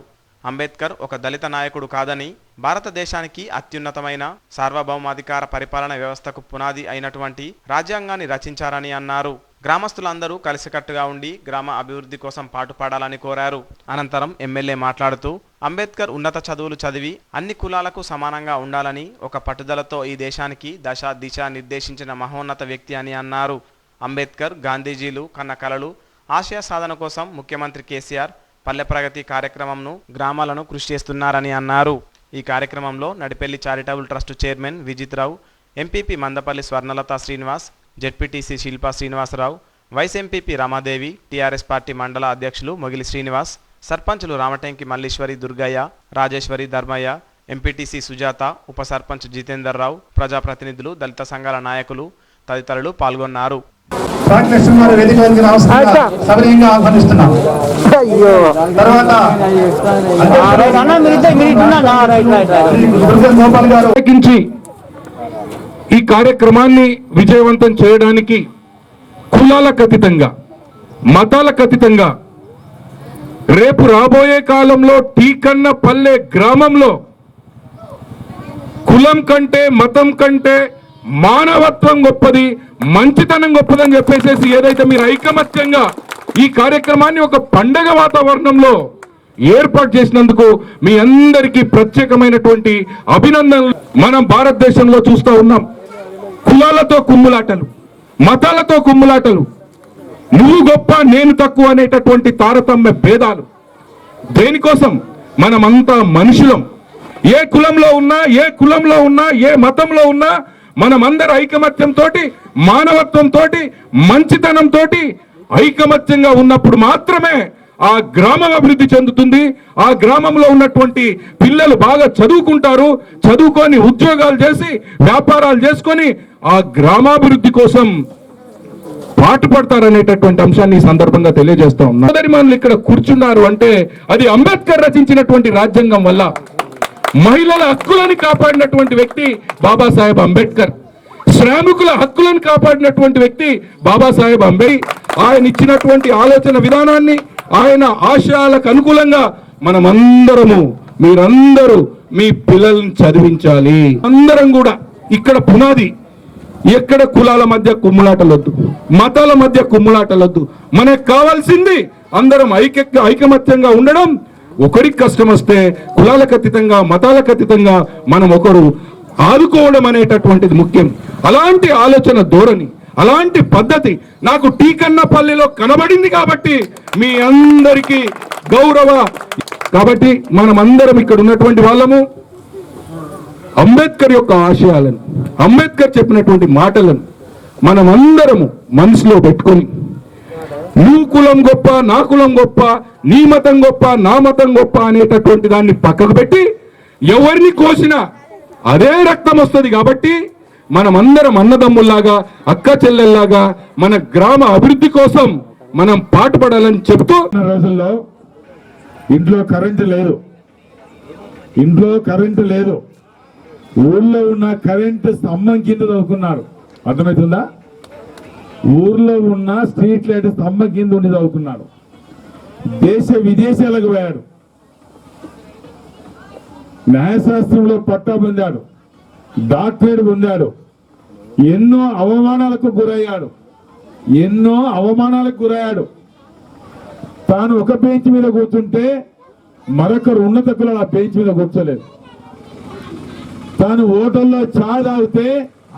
S1: అంబేద్కర్ ఒక దళిత నాయకుడు కాదని భారతదేశానికి అత్యున్నతమైన సార్వభౌమాధికార పరిపాలన వ్యవస్థకు పునాది అయినటువంటి రాజ్యాంగాన్ని రచించారని అన్నారు. గ్రామస్తులందరూ కలిసికట్టుగా ఉండి గ్రామ అభివృద్ధి కోసం పాటుపడాలని కోరారు. అనంతరం ఎమ్మెల్యే మాట్లాడుతూ అంబేద్కర్ ఉన్నత చదువులు చదివి అన్ని కులాలకు సమానంగా ఉండాలని ఒక పట్టుదలతో ఈ దేశానికి దశ దిశ నిర్దేశించిన మహోన్నత వ్యక్తి అని అన్నారు. అంబేద్కర్ గాంధీజీలు కన్న కలలు ఆశయ సాధన కోసం ముఖ్యమంత్రి కేసీఆర్ పల్లె ప్రగతి కార్యక్రమంను గ్రామాలను కృషి చేస్తున్నారని అన్నారు. ఈ కార్యక్రమంలో Nadipelli charitable trust chairman Vijith Rao, MPP Mandapalli Swarnalatha Srinivas, ZPTC Shilpa Srinivasarao, vice MPP Ramadevi, TRS party mandal అధ్యక్షులు మొగిలి శ్రీనివాస్, సర్పంచులు రామటంకి మల్లీశ్వరి దుర్గయ్య, రాజేశ్వరి ధర్మయ్య, ఎంపీటీసీ సుజాత, ఉప సర్పంచ్ జితేందర్ రావు, ప్రజాప్రతినిధులు, దళిత సంఘాల నాయకులు తదితరులు పాల్గొన్నారు.
S7: ఈ కార్యక్రమాన్ని విజయవంతం చేయడానికి కులాలకు అతీతంగా, మతాలకు అతీతంగా రేపు రాబోయే కాలంలో టీకన్నపల్లె గ్రామంలో కులం కంటే మతం కంటే మానవత్వం గొప్పది, మంచితనం గొప్పదని చెప్పేసి ఏదైతే మీరు ఐకమత్యంగా ఈ కార్యక్రమాన్ని ఒక పండగ వాతావరణంలో ఏర్పాటు చేసినందుకు మీ అందరికీ ప్రత్యేకమైనటువంటి అభినందనలు. మనం భారతదేశంలో చూస్తూ ఉన్నాం, కులాలతో కుమ్ములాటలు, మతాలతో కుమ్ములాటలు, నువ్వు గొప్ప నేను తక్కువ అనేటటువంటి తారతమ్య భేదాలు. దేనికోసం? మనమంతా మనుషులం. ఏ కులంలో ఉన్నా, ఏ కులంలో ఉన్నా, ఏ మతంలో ఉన్నా మనమందరి ఐకమత్యంతో, మానవత్వంతో, మంచితనంతో ఐకమత్యంగా ఉన్నప్పుడు మాత్రమే ఆ గ్రామం అభివృద్ధి చెందుతుంది. ఆ గ్రామంలో ఉన్నటువంటి పిల్లలు బాగా చదువుకుంటారు, చదువుకొని ఉద్యోగాలు చేసి వ్యాపారాలు చేసుకొని ఆ గ్రామాభివృద్ధి కోసం పాటుపడతారనేటటువంటి అంశాన్ని ఈ సందర్భంగా తెలియజేస్తా ఉన్నాం. సోదరి మనులు ఇక్కడ కూర్చున్నారు అంటే అది అంబేద్కర్ రచించినటువంటి రాజ్యాంగం వల్ల. మహిళల హక్కులను కాపాడినటువంటి వ్యక్తి బాబాసాహెబ్ అంబేద్కర్. శ్రామికుల హక్కులను కాపాడినటువంటి వ్యక్తి బాబాసాహెబ్ అంబేద్కర్. ఆయన ఇచ్చినటువంటి ఆలోచన విధానాన్ని, ఆయన ఆశయాలకు అనుకూలంగా మనమందరము, మీరందరూ మీ పిల్లల్ని చదివించాలి. అందరం కూడా ఇక్కడ పునాది. ఎక్కడ కులాల మధ్య కుమ్ములాటలొద్దు, మతాల మధ్య కుమ్ములాటలొద్దు. మనకు కావాల్సింది అందరం ఐకమత్యంగా ఉండడం. ఒకరికి కష్టం వస్తే కులాలకు అతీతంగా, మతాలకు అతీతంగా మనం ఒకరు ఆదుకోవడం అనేటటువంటిది ముఖ్యం. అలాంటి ఆలోచన ధోరణి, అలాంటి పద్ధతి నాకు టీకన్నపల్లిలో కనబడింది కాబట్టి మీ అందరికీ గౌరవ. కాబట్టి మనమందరం ఇక్కడ ఉన్నటువంటి వాళ్ళము అంబేద్కర్ యొక్క ఆశయాలను, అంబేద్కర్ చెప్పినటువంటి మాటలను మనమందరము మనసులో పెట్టుకొని నువ్వు కులం గొప్ప, నా కులం గొప్ప, నీ మతం గొప్ప, నా మతం గొప్ప అనేటటువంటి దాన్ని పక్కకు పెట్టి ఎవరిని కోసినా అదే రక్తం వస్తుంది. కాబట్టి మనమందరం అన్నదమ్ముల్లాగా, అక్క చెల్లెల్లాగా మన గ్రామ అభివృద్ధి కోసం మనం పాటుపడాలని చెబుతూ,
S2: రోజుల్లో ఇంట్లో కరెంటు లేదు, ఊళ్ళో ఉన్న కరెంటు స్తంభం కింద చదువుకున్నారు. అర్థమవుతుందా? ఊర్లో ఉన్న స్ట్రీట్ లైట్ స్తంభం కింద ఉండి చదువుకున్నాడు. దేశ విదేశాలకు పోయాడు, న్యాయశాస్త్రంలో పట్టా పొందాడు, డాక్టరేట్ పొందాడు. ఎన్నో అవమానాలకు గురయ్యాడు. తాను ఒక బెంచ్ మీద కూర్చుంటే మరొకరు ఉన్నత కులాల బెంచ్ మీద కూర్చోలేదు. తాను హోటల్లో చా తాగితే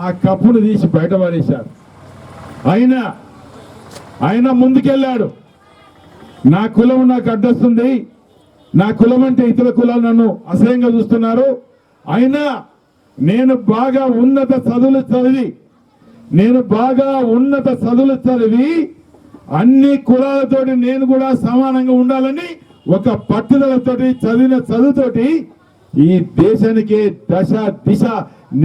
S2: ఆ కప్పును తీసి బయటపడేశాడు. ఆయన ముందుకెళ్ళాడు. నా కులం నాకు అడ్డొస్తుంది, నా కులం అంటే ఇతర కులాలు నన్ను అసహ్యంగా చూస్తున్నారు, అయినా నేను బాగా ఉన్నత చదువులు చదివి అన్ని కులాలతోటి నేను కూడా సమానంగా ఉండాలని ఒక పట్టుదలతోటి చదివిన చదువుతోటి ఈ దేశానికి దశ దిశ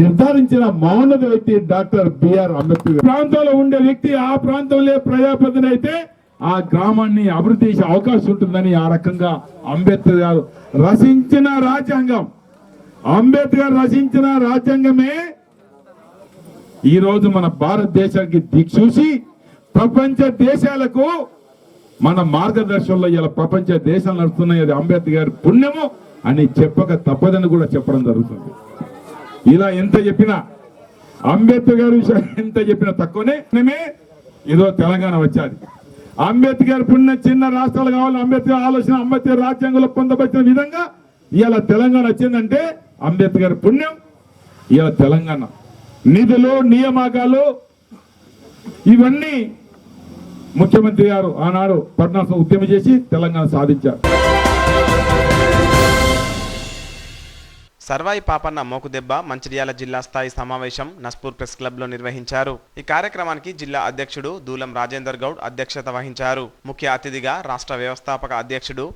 S2: నిర్ధారించిన మహోన్నత వ్యక్తి డాక్టర్ బిఆర్ అంబేద్కర్. ప్రాంతంలో ఉండే వ్యక్తి ఆ ప్రాంతంలో ప్రజాప్రతినిధి అయితే ఆ గ్రామాన్ని అభివృద్ధి చేసే అవకాశం ఉంటుందని ఆ రకంగా అంబేద్కర్ గారు రచించిన రాజ్యాంగమే ఈరోజు మన భారతదేశానికి దిక్సూచి ప్రపంచ దేశాలకు మన మార్గదర్శనంలో ఇలా ప్రపంచ దేశాలు నడుస్తున్నాయి. అది అంబేద్కర్ గారి పుణ్యము అని చెప్పక తప్పదని కూడా చెప్పడం జరుగుతుంది. ఇలా ఎంత చెప్పినా, అంబేద్కర్ గారి విషయం ఎంత చెప్పినా తక్కువనే. ఏదో తెలంగాణ వచ్చాది. అంబేద్కర్ పుణ్య చిన్న రాష్ట్రాలు కావాలి, అంబేద్కర్ ఆలోచన, అంబేద్కర్ రాజ్యాంగంలో పొందబడిన విధంగా ఇవాళ తెలంగాణ వచ్చిందంటే అంబేద్కర్ పుణ్యం. ఇవాళ తెలంగాణ నిధులు, నియామకాలు ఇవన్నీ ముఖ్యమంత్రి గారు ఆనాడు పద్నాలుగు ఉద్యమం చేసి తెలంగాణ సాధించారు.
S1: సర్వాయి పాపన్న మోకుదెబ్బ మంచిర్యాల జిల్లా స్థాయి సమావేశం నస్పూర్ ప్రెస్ క్లబ్లో నిర్వహించారు. ఈ కార్యక్రమానికి జిల్లా అధ్యక్షుడు దూలం రాజేందర్ గౌడ్ అధ్యక్షత వహించారు. ముఖ్య అతిథిగా రాష్ట్ర వ్యవస్థాపక అధ్యక్షుడు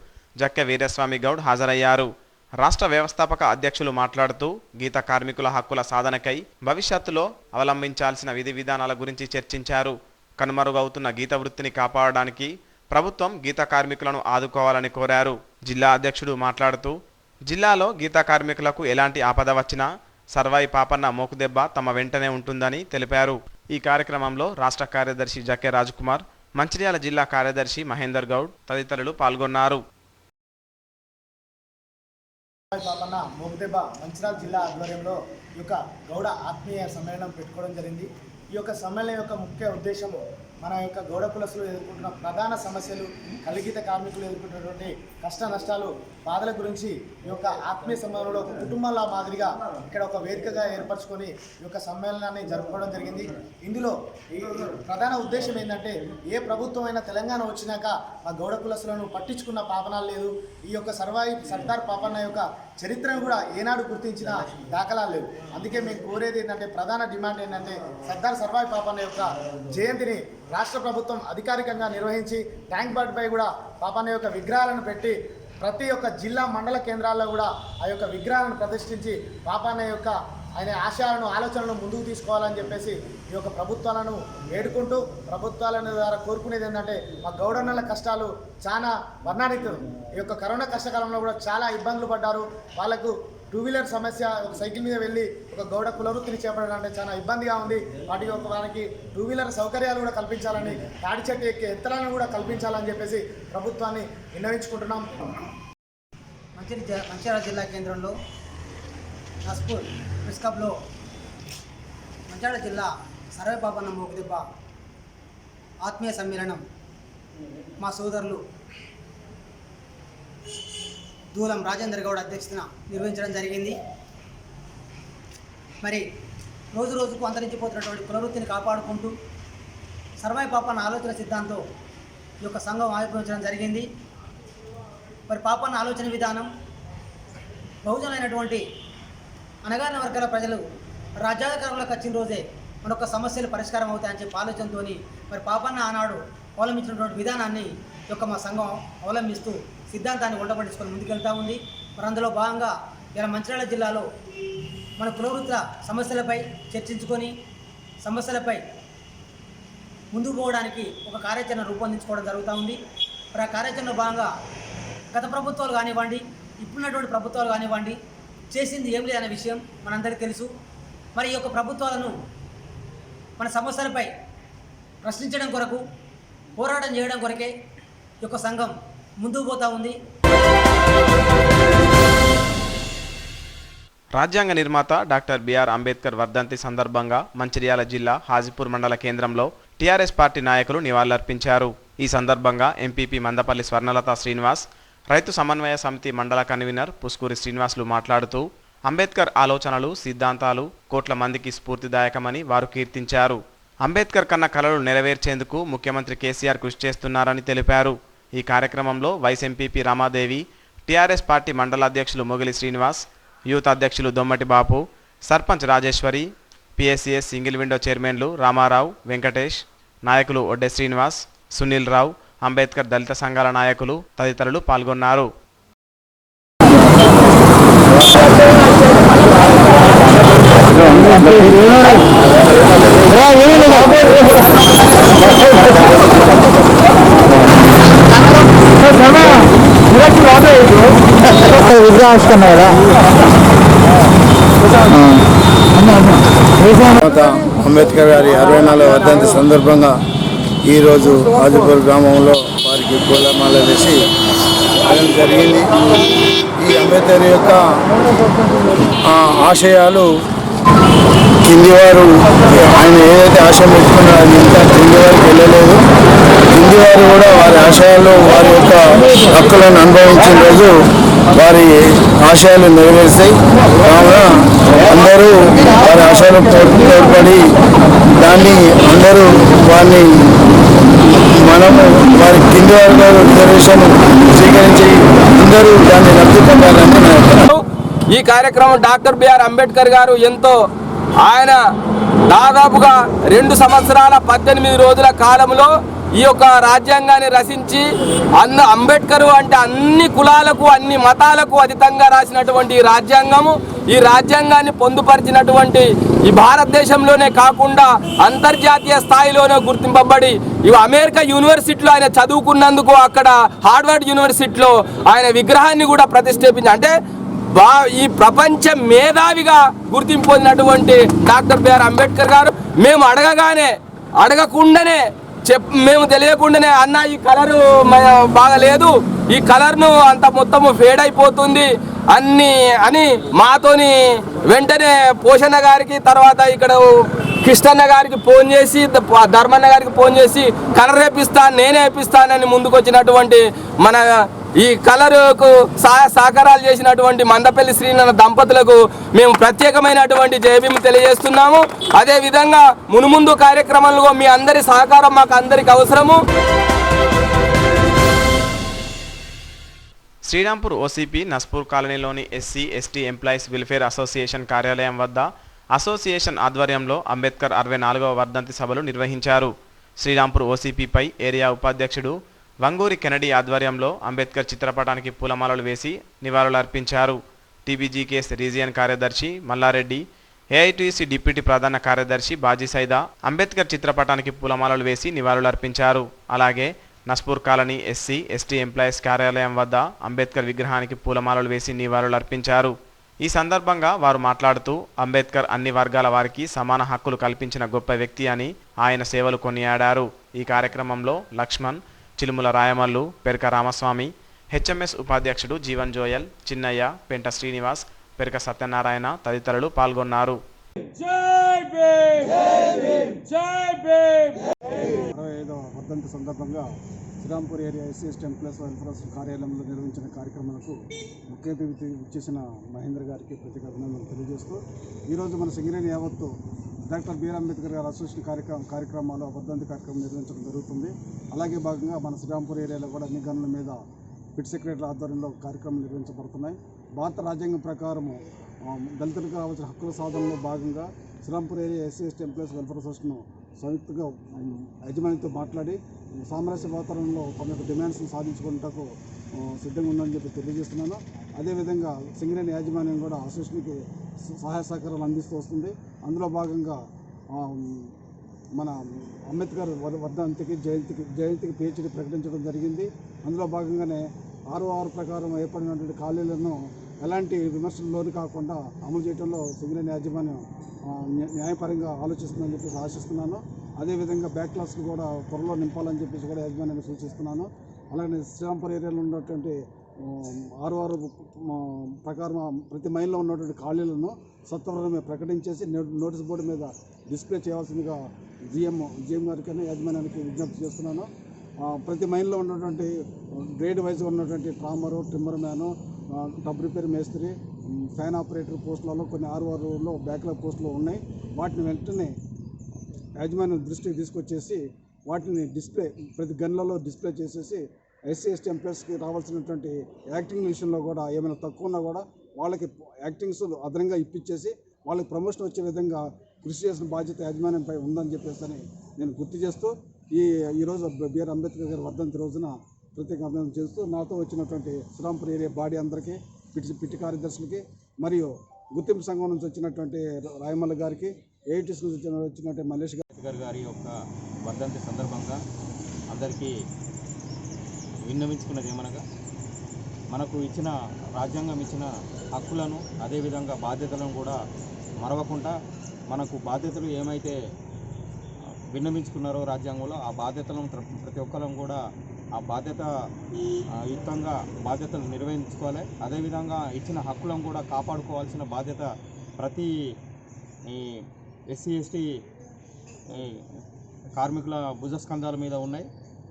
S1: జక్కె వీరస్వామి గౌడ్ హాజరయ్యారు. రాష్ట్ర వ్యవస్థాపక అధ్యక్షులు మాట్లాడుతూ గీత కార్మికుల హక్కుల సాధనకై భవిష్యత్తులో అవలంబించాల్సిన విధి విధానాల గురించి చర్చించారు. కనుమరుగవుతున్న గీత వృత్తిని కాపాడడానికి ప్రభుత్వం గీత కార్మికులను ఆదుకోవాలని కోరారు. జిల్లా అధ్యక్షుడు మాట్లాడుతూ జిల్లాలో గీతా కార్మికులకు ఎలాంటి ఆపద వచ్చినా సర్వాయి పాపన్న మోకుదెబ్బ తమ వెంటనే ఉంటుందని తెలిపారు. ఈ కార్యక్రమంలో రాష్ట్ర కార్యదర్శి జకె రాజ్కుమార్, మంచిర్యాల జిల్లా కార్యదర్శి మహేందర్ గౌడ్ తదితరులు పాల్గొన్నారు.
S9: పాపన్న మోకుదెబ్బ మంచిర్యాల జిల్లా ఆధ్వర్యంలో ఈ యొక్క గౌడ ఆత్మీయ సమ్మేళనం పెట్టుకోవడం జరిగింది. ఈ యొక్క సమ్మేళనం యొక్క ముఖ్య ఉద్దేశము మన యొక్క గౌడ కులస్తులు ఎదుర్కొంటున్న ప్రధాన సమస్యలు, కలిగిత కార్మికులు ఎదుర్కొంటున్నటువంటి కష్ట నష్టాలు, బాధల గురించి ఈ యొక్క ఆత్మీయ సమ్మేళనంలో ఒక కుటుంబంలా మాదిరిగా ఇక్కడ ఒక వేదికగా ఏర్పరచుకొని ఈ యొక్క సమ్మేళనాన్ని జరుపుకోవడం జరిగింది. ఇందులో ఈ ప్రధాన ఉద్దేశం ఏంటంటే ఏ ప్రభుత్వం అయినా తెలంగాణ వచ్చినాక ఆ గౌడ కులస్తులను పట్టించుకున్న పాపనాలు లేదు. ఈ యొక్క సర్దార్ పాపన్న యొక్క చరిత్రను కూడా ఏనాడు గుర్తించిన దాఖలాలు లేవు. అందుకే మేము కోరేది ఏంటంటే, ప్రధాన డిమాండ్ ఏంటంటే సర్వాయి పాపన్న యొక్క జయంతిని రాష్ట్ర ప్రభుత్వం అధికారికంగా నిర్వహించి ట్యాంక్ బండ్పై కూడా పాపన్న యొక్క విగ్రహాలను పెట్టి ప్రతి ఒక్క జిల్లా మండల కేంద్రాల్లో కూడా ఆ యొక్క విగ్రహాలను ప్రతిష్ఠించి పాపన్న యొక్క ఆయన ఆశయాలను, ఆలోచనలను ముందుకు తీసుకోవాలని చెప్పేసి ఈ యొక్క ప్రభుత్వాలను వేడుకుంటూ, ప్రభుత్వాలను ద్వారా కోరుకునేది ఏంటంటే మా గౌడన్నల కష్టాలు చాలా వర్ణాతీతం. ఈ యొక్క కరోనా కష్టకాలంలో కూడా చాలా ఇబ్బందులు పడ్డారు. వాళ్ళకు 2 వీలర్ సమస్య, ఒక సైకిల్ మీద వెళ్ళి ఒక గౌడ కులవృత్తిని చేపట్టడం అంటే చాలా ఇబ్బందిగా ఉంది. వారికి 2 వీలర్ సౌకర్యాలు కూడా కల్పించాలని, తాడి చెట్టు ఎక్కే ఎత్తలను కూడా కల్పించాలని చెప్పేసి ప్రభుత్వాన్ని విన్నవించుకుంటున్నాం.
S6: మంచిర్యాల జిల్లా కేంద్రంలో నస్పూర్ ప్రెస్ క్లబ్లో మంచిర్యాల జిల్లా సర్వాయి పాపన్న మోకుదెబ్బ ఆత్మీయ సమ్మేళనం మా సోదరులు దూలం రాజేందర్ గౌడ్ అధ్యక్షతన నిర్వహించడం జరిగింది. మరి రోజు రోజుకు అంతరించిపోతున్నటువంటి కులవృత్తిని కాపాడుకుంటూ సర్వాయి పాపన్న ఆలోచన సిద్ధాంతం ఈ యొక్క సంఘం ఆవిర్భవించడం జరిగింది. మరి పాపన్న ఆలోచన విధానం బహుజనమైనటువంటి అనగారిన వర్గాల ప్రజలు రాజ్యాధికారంలోకి వచ్చిన రోజే మనొక సమస్యలు పరిష్కారం అవుతాయని చెప్పి ఆలోచనతో మరి పాపన్న ఆనాడు అవలంబించినటువంటి విధానాన్ని యొక్క మా సంఘం అవలంబిస్తూ సిద్ధాంతాన్ని ఉండబడించుకొని ముందుకెళ్తూ ఉంది. మరి అందులో భాగంగా ఇలా మంచిర్యాల జిల్లాలో మన కులవృత్తుల సమస్యలపై చర్చించుకొని సమస్యలపై ముందుకు పోవడానికి ఒక కార్యాచరణ రూపొందించుకోవడం జరుగుతూ ఉంది. మరి ఆ కార్యాచరణలో భాగంగా గత ప్రభుత్వాలు కానివ్వండి, ఇప్పుడున్నటువంటి ప్రభుత్వాలు కానివ్వండి, చేసింది ఏం లేదనే విషయం మనందరికీ తెలుసు. మరి ఈ యొక్క ప్రభుత్వాలను మన సమస్యలపై ప్రశ్నించడం కొరకు, పోరాటం చేయడం కొరకే ఈ యొక్క సంఘం ముందుకు పోతా ఉంది.
S1: రాజ్యాంగ నిర్మాత డాక్టర్ బిఆర్ అంబేద్కర్ వర్ధంతి సందర్భంగా మంచిర్యాల జిల్లా హాజీపూర్ మండల కేంద్రంలో టీఆర్ఎస్ పార్టీ నాయకులు నివాళులర్పించారు. ఈ సందర్భంగా ఎంపీపీ మందపల్లి స్వర్ణలత శ్రీనివాస్, రైతు సమన్వయ సమితి మండల కన్వీనర్ పుస్కూరి శ్రీనివాసులు మాట్లాడుతూ అంబేద్కర్ ఆలోచనలు, సిద్ధాంతాలు కోట్ల మందికి స్ఫూర్తిదాయకమని వారు కీర్తించారు. అంబేద్కర్ కన్న కలలు నెరవేర్చేందుకు ముఖ్యమంత్రి కేసీఆర్ కృషి చేస్తున్నారని తెలిపారు. ఈ కార్యక్రమంలో vice MPP Ramadevi, TRS party mandal అధ్యక్షులు మొగిలి శ్రీనివాస్, యూత్ అధ్యక్షులు Dommati Bapu, sarpanch Rajeshwari, PSCS single window చైర్మన్లు రామారావు, వెంకటేష్, నాయకులు ఒడ్డె శ్రీనివాస్, సునీల్ రావు, అంబేద్కర్ దళిత సంఘాల నాయకులు తదితరులు పాల్గొన్నారు.
S10: అంబేద్కర్ గారి 64వ వర్ధంతి సందర్భంగా ఈరోజు హాజీపూర్ గ్రామంలో వారికి పూలమాల వేసి జరిగింది. ఈ అంబేద్కర్ యొక్క ఆశయాలు కింది వారు ఆయన ఏదైతే ఆశయం పెట్టుకున్నారో అది ఇంకా కింది వారికి వెళ్ళలేదు. కింది వారు కూడా వారి ఆశయాలు వారి యొక్క హక్కులను అనుభవించిన రోజు వారి ఆశయాలు నెరవేరుస్తాయి. కావున అందరూ వారి ఆశయాలు తోడ్పడి దాన్ని అందరూ వారిని మనము వారి కింది వారిలో రిజర్వేషన్ స్వీకరించి అందరూ దాన్ని రద్దు పొందాలని నా యొక్క
S11: ఈ కార్యక్రమం డాక్టర్ బిఆర్ అంబేద్కర్ గారు ఎంతో ఆయన దాదాపుగా 2 సంవత్సరాల 18 రోజుల కాలంలో ఈ యొక్క రాజ్యాంగాన్ని రచించి అంబేద్కర్ అంటే అన్ని కులాలకు అన్ని మతాలకు అతీతంగా రాసినటువంటి ఈ రాజ్యాంగాన్ని పొందుపరిచినటువంటి ఈ భారతదేశంలోనే కాకుండా అంతర్జాతీయ స్థాయిలోనే గుర్తింపబడి అమెరికా యూనివర్సిటీలో ఆయన చదువుకున్నందుకు అక్కడ హార్వర్డ్ యూనివర్సిటీలో ఆయన విగ్రహాన్ని కూడా ప్రతిష్ఠాపించి అంటే ఈ ప్రపంచ మేధావిగా గుర్తింపు పొందినటువంటి డాక్టర్ బిఆర్ అంబేద్కర్ గారు మేము అడగకుండానే మేము తెలియకుండానే అన్న ఈ కలరు బాగలేదు, ఈ కలర్ను అంత మొత్తము ఫేడ్ అయిపోతుంది అని మాతోని వెంటనే పోషన్న గారికి తర్వాత ఇక్కడ కృష్ణన్న గారికి ఫోన్ చేసి ధర్మన్న గారికి ఫోన్ చేసి కలర్ వేపిస్తాను నేనే వేపిస్తానని ముందుకు వచ్చినటువంటి మన ఈ కలరుకు సహకారాలు చేసినటువంటి మందపల్లి శ్రీనన్న దంపతులకు మేము ప్రత్యేకమైనటువంటి జయభీము తెలియజేస్తున్నాము. అదేవిధంగా మునుముందు కార్యక్రమంలో మీ అందరి సహకారం మాకు అందరికి అవసరము.
S1: శ్రీరాంపూర్ ఓసీపీ నస్పూర్ కాలనీలోని SC ST employees welfare association కార్యాలయం వద్ద అసోసియేషన్ ఆధ్వర్యంలో అంబేద్కర్ 64వ వర్ధంతి సభలు నిర్వహించారు. శ్రీరాంపూర్ ఓసీపీపై ఏరియా ఉపాధ్యక్షుడు వంగూరి కెనడీ ఆధ్వర్యంలో అంబేద్కర్ చిత్రపటానికి పూలమాలలు వేసి నివాళులర్పించారు. టీబీజీకేఎస్ రీజియన్ కార్యదర్శి మల్లారెడ్డి, ఏఐటీసీ డిప్యూటీ ప్రధాన కార్యదర్శి బాజీ సైదా అంబేద్కర్ చిత్రపటానికి పూలమాలలు వేసి నివాళులర్పించారు. అలాగే Naspur colony SC ST employees కార్యాలయం వద్ద అంబేద్కర్ విగ్రహానికి పూలమాలలు వేసి నివాళులర్పించారు. ఈ సందర్భంగా వారు మాట్లాడుతూ అంబేద్కర్ అన్ని వర్గాల వారికి సమాన హక్కులు కల్పించిన గొప్ప వ్యక్తి అని ఆయన సేవలు కొనియాడారు. ఈ కార్యక్రమంలో లక్ష్మణ్, చిలుముల రాయమల్లు, పెరక రామస్వామి, హెచ్ఎంఎస్ ఉపాధ్యక్షుడు జీవన్ జోయల్, చిన్నయ్య, పెంట శ్రీనివాస్, పెరక సత్యనారాయణ తదితరులు పాల్గొన్నారు.
S6: 65వ వర్ధంతి సందర్భంగా Srirampur area SC ST employees welfare కార్యాలయంలో నిర్వహించిన కార్యక్రమాలకు ముఖ్య అతిథి ఇచ్చేసిన మహేంద్ర గారికి ప్రత్యేక అభినందనలు తెలియజేస్తూ ఈరోజు మన సింగరేణి యావత్తు డాక్టర్ బిఆర్ అంబేద్కర్ గారి అసోసియేషన్ కార్యక్రమాలు వర్ధంతి కార్యక్రమం నిర్వహించడం జరుగుతుంది. అలాగే భాగంగా మన శ్రీరాంపూర్ ఏరియాలో కూడా అన్ని గనుల మీద పిట్ సెక్రటరీ ఆధ్వర్యంలో కార్యక్రమాలు నిర్వహించబడుతున్నాయి. భారత రాజ్యాంగం ప్రకారము దళితులకు రావాల్సిన హక్కుల సాధనలో భాగంగా Srirampur area SC ST employees welfare association సంయుక్తంగా యజమానితో మాట్లాడి సామరస్య వాతావరణంలో తమ యొక్క డిమాండ్స్ని సాధించుకున్నటకు సిద్ధంగా ఉందని చెప్పి తెలియజేస్తున్నాను. అదేవిధంగా సింగరేణి యాజమాన్యం కూడా అసోసియేషన్కి సహాయ సహకారాలు అందిస్తూ వస్తుంది. అందులో భాగంగా మన అంబేద్కర్ వర్ధంతికి జయంతికి పిహెచ్డి ప్రకటించడం జరిగింది. అందులో భాగంగానే 6 ప్రకారం ఏర్పడినటువంటి ఖాళీలను ఎలాంటి విమర్శలు లోను కాకుండా అమలు చేయడంలో సింగరేణి యాజమాన్యం న్యాయపరంగా ఆలోచిస్తుందని చెప్పేసి ఆశిస్తున్నాను. అదేవిధంగా బ్యాక్లాస్ని కూడా త్వరలో నింపాలని చెప్పేసి కూడా యాజమాన్యాన్ని సూచిస్తున్నాను. అలాగే శ్రీరాంపూర్ ఏరియాలో ఉన్నటువంటి 6 ప్రకారం ప్రతి మైల్లో ఉన్నటువంటి ఖాళీలను సత్వరమే ప్రకటించేసి నోటీస్ బోర్డు మీద డిస్ప్లే చేయాల్సిందిగా జిఎం గారికి యాజమాన్యానికి విజ్ఞప్తి చేస్తున్నాను. ప్రతి మైల్లో ఉన్నటువంటి గ్రేడ్ వైజ్గా ఉన్నటువంటి ట్రామరు, ట్రిమ్మర్ మ్యాను, టబ్ రిపేర్ మేస్త్రి, ఫ్యాన్ ఆపరేటర్ పోస్టులలో కొన్ని 6 బ్యాక్లాగ్ పోస్టులు ఉన్నాయి. వాటిని వెంటనే యాజమాన్యం దృష్టికి తీసుకొచ్చేసి వాటిని డిస్ప్లే ప్రతి గన్లలో డిస్ప్లే చేసేసి ఎస్సీ ఎస్టీ ఎంప్లాయీస్కి రావాల్సినటువంటి యాక్టింగ్ విషయంలో కూడా ఏమైనా తక్కువ ఉన్నా కూడా వాళ్ళకి యాక్టింగ్స్ అదనంగా ఇప్పించేసి వాళ్ళకి ప్రమోషన్ వచ్చే విధంగా కృషి చేసిన బాధ్యత యాజమాన్యంపై ఉందని చెప్పేసి నేను గుర్తు చేస్తూ ఈరోజు బిఆర్ అంబేద్కర్ గారి వర్ధంతి రోజున ప్రత్యేక అభినందన చేస్తూ నాతో వచ్చినటువంటి శ్రీరాంపూర్ ఏరియా బాడీ అందరికీ, పిటి కార్యదర్శులకి మరియు గుర్తింపు సంఘం నుంచి వచ్చినటువంటి రాయమల్ల గారికి, ఏఐటీస్ నుంచి వచ్చినటువంటి మల్లేష్
S12: గారి యొక్క వర్ధంతి సందర్భంగా అందరికీ విన్నవించుకున్నది ఏమనగా మనకు ఇచ్చిన రాజ్యాంగం ఇచ్చిన హక్కులను అదేవిధంగా బాధ్యతలను కూడా మరవకుండా మనకు బాధ్యతలు ఏమైతే విన్నవించుకున్నారో రాజ్యాంగంలో ఆ బాధ్యతలను ప్రతి ఒక్కరం కూడా ఆ బాధ్యత యుక్తంగా బాధ్యతలు నిర్వహించుకోవాలి. అదేవిధంగా ఇచ్చిన హక్కులను కూడా కాపాడుకోవాల్సిన బాధ్యత ప్రతి ఈ ఎస్సీ ఎస్టీ కార్మికుల భుజస్కంధాల మీద ఉన్నాయి.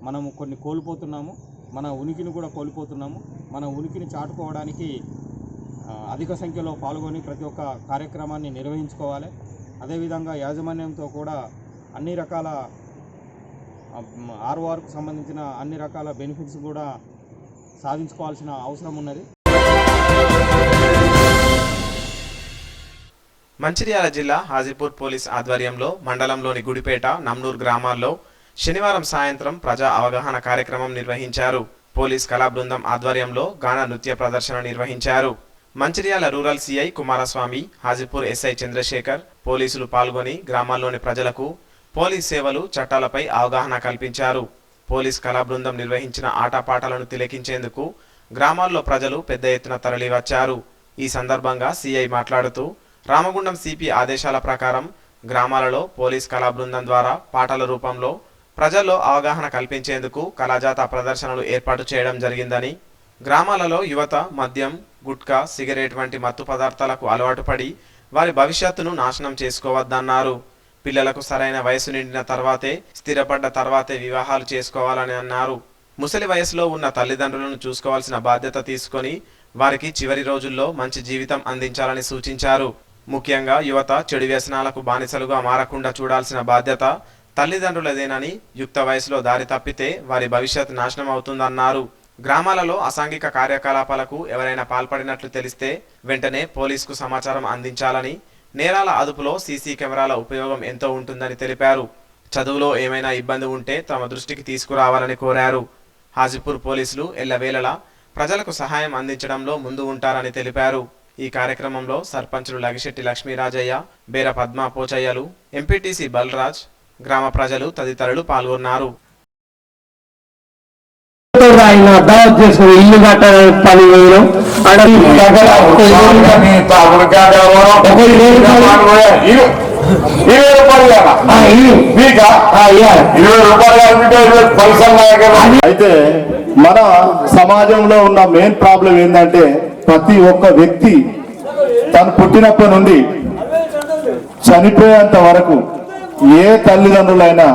S12: మనము కొన్ని కోల్పోతున్నాము, మన ఉనికిని కూడా కోల్పోతున్నాము. మన ఉనికిని చాటుకోవడానికి అధిక సంఖ్యలో పాల్గొని ప్రతి ఒక్క కార్యక్రమాన్ని నిర్వహించుకోవాలి. అదేవిధంగా యాజమాన్యంతో కూడా అన్ని రకాల ఆర్ఓఆర్కు సంబంధించిన అన్ని రకాల బెనిఫిట్స్ కూడా సాధించుకోవాల్సిన అవసరం ఉన్నది.
S1: మంచిర్యాల జిల్లా హాజీపూర్ పోలీస్ ఆధ్వర్యంలో మండలంలోని గుడిపేట, నమ్నూర్ గ్రామాల్లో శనివారం సాయంత్రం ప్రజా అవగాహన కార్యక్రమం నిర్వహించారు. పోలీస్ కళా బృందం ఆధ్వర్యంలో గాన నృత్య ప్రదర్శన నిర్వహించారు. Mancherial rural CI Kumaraswamy, Hajipur SI Chandrashekar, పోలీసులు పాల్గొని గ్రామాల్లోని ప్రజలకు పోలీస్ సేవలు, చట్టాలపై అవగాహన కల్పించారు. పోలీస్ కళా బృందం నిర్వహించిన ఆటపాటలను తిలకించేందుకు గ్రామాల్లో ప్రజలు పెద్ద ఎత్తున తరలివచ్చారు. ఈ సందర్భంగా సిఐ మాట్లాడుతూ రామగుండం సిపి ఆదేశాల ప్రకారం గ్రామాలలో పోలీస్ కళా బృందం ద్వారా పాటల రూపంలో ప్రజల్లో అవగాహన కల్పించేందుకు కళాజాత ప్రదర్శనలు ఏర్పాటు చేయడం జరిగిందని, గ్రామాలలో యువత మద్యం, గుట్కా, సిగరెట్ వంటి మత్తు పదార్థాలకు అలవాటు పడి వారి భవిష్యత్తును నాశనం చేసుకోవద్దన్నారు. పిల్లలకు సరైన వయసు నిండిన తర్వాతే, స్థిరపడ్డ తర్వాతే వివాహాలు చేసుకోవాలని అన్నారు. ముసలి వయసులో ఉన్న తల్లిదండ్రులను చూసుకోవాల్సిన బాధ్యత తీసుకొని వారికి చివరి రోజుల్లో మంచి జీవితం అందించాలని సూచించారు. ముఖ్యంగా యువత చెడు వ్యసనాలకు బానిసలుగా మారకుండా చూడాల్సిన బాధ్యత తల్లిదండ్రులదేనని, యుక్త వయసులో దారి తప్పితే వారి భవిష్యత్ నాశనం అవుతుందన్నారు. గ్రామాలలో అసాంఘిక కార్యకలాపాలకు ఎవరైనా పాల్పడినట్లు తెలిస్తే వెంటనే పోలీసుకు సమాచారం అందించాలని, నేరాల అదుపులో సీసీ కెమెరాల ఉపయోగం ఎంతో ఉంటుందని తెలిపారు. చదువులో ఏమైనా ఇబ్బంది ఉంటే తమ దృష్టికి తీసుకురావాలని కోరారు. హాజీపూర్ పోలీసులు ఎల్లవేళలా ప్రజలకు సహాయం అందించడంలో ముందు ఉంటారని తెలిపారు. ఈ కార్యక్రమంలో సర్పంచులు లగిశెట్టి లక్ష్మీరాజయ్య, బేర పద్మ పోచయ్యలు, ఎంపీటీసీ బల్రాజ్, గ్రామ ప్రజలు తదితరులు పాల్గొన్నారు.
S10: ఇల్లు కట్టాలని పని వేయడం అయితే మన సమాజంలో ఉన్న మెయిన్ ప్రాబ్లం ఏంటంటే ప్రతి ఒక్క వ్యక్తి తను పుట్టినప్పటి నుండి చనిపోయేంత వరకు ఏ తల్లిదండ్రులైనా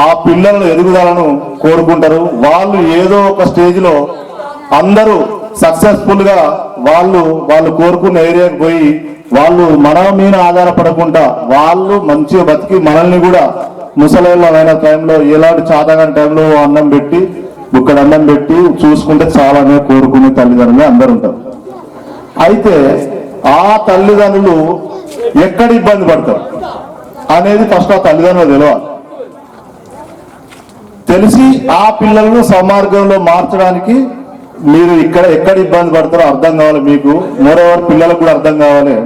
S10: ఆ పిల్లల ఎదుగుదలను కోరుకుంటారు. వాళ్ళు ఏదో ఒక స్టేజ్ లో అందరూ సక్సెస్ఫుల్ గా వాళ్ళు కోరుకున్న ఏరియాకి పోయి వాళ్ళు మన మీద ఆధారపడకుండా వాళ్ళు మంచిగా బతికి మనల్ని కూడా ముసలిళ్ళమైన టైంలో ఎలాంటి చాతగాని టైంలో అన్నం పెట్టి ఇక్కడ అన్నం పెట్టి చూసుకుంటే చాలానే కోరుకునే తల్లిదండ్రులు అందరు ఉంటారు. అయితే ఆ తల్లిదండ్రులు ఎక్కడ ఇబ్బంది పడతారు అనేది ఫస్ట్ ఆ తల్లిదండ్రులు తెలియాలి. తెలిసి ఆ పిల్లలను సమార్గంలో మార్చడానికి మీరు ఎక్కడ ఇబ్బంది పడతారో అర్థం కావాలి. మీకు మోరోవర్ పిల్లలకు కూడా అర్థం కావాలి.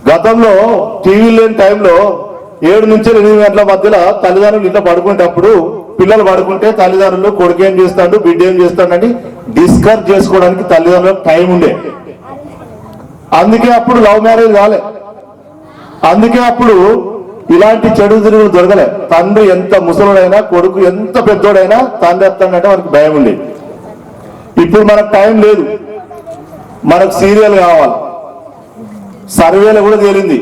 S10: గతంలో టీవీ లేని టైంలో 7 నుంచి 8 గంటల మధ్యలో తల్లిదండ్రులు ఇంట్లో పడుకునేటప్పుడు పిల్లలు పడుకుంటే తల్లిదండ్రులు కొడుకు ఏం చేస్తాడు, బిడ్డ ఏం చేస్తాడని డిస్కస్ చేసుకోవడానికి తల్లిదండ్రులకు టైం ఉండే. అందుకే అప్పుడు లవ్ మ్యారేజ్ కాలే. అందుకే అప్పుడు ఇలాంటి చెడు తిరుగులు దొరకలే. తండ్రి ఎంత ముసలుడైనా, కొడుకు ఎంత పెద్దోడైనా తండ్రి ఎత్తాడంటే మనకు భయం ఉండేది. ఇప్పుడు మనకు టైం లేదు, మనకు సీరియల్ కావాలి. సర్వేలో కూడా తేలింది,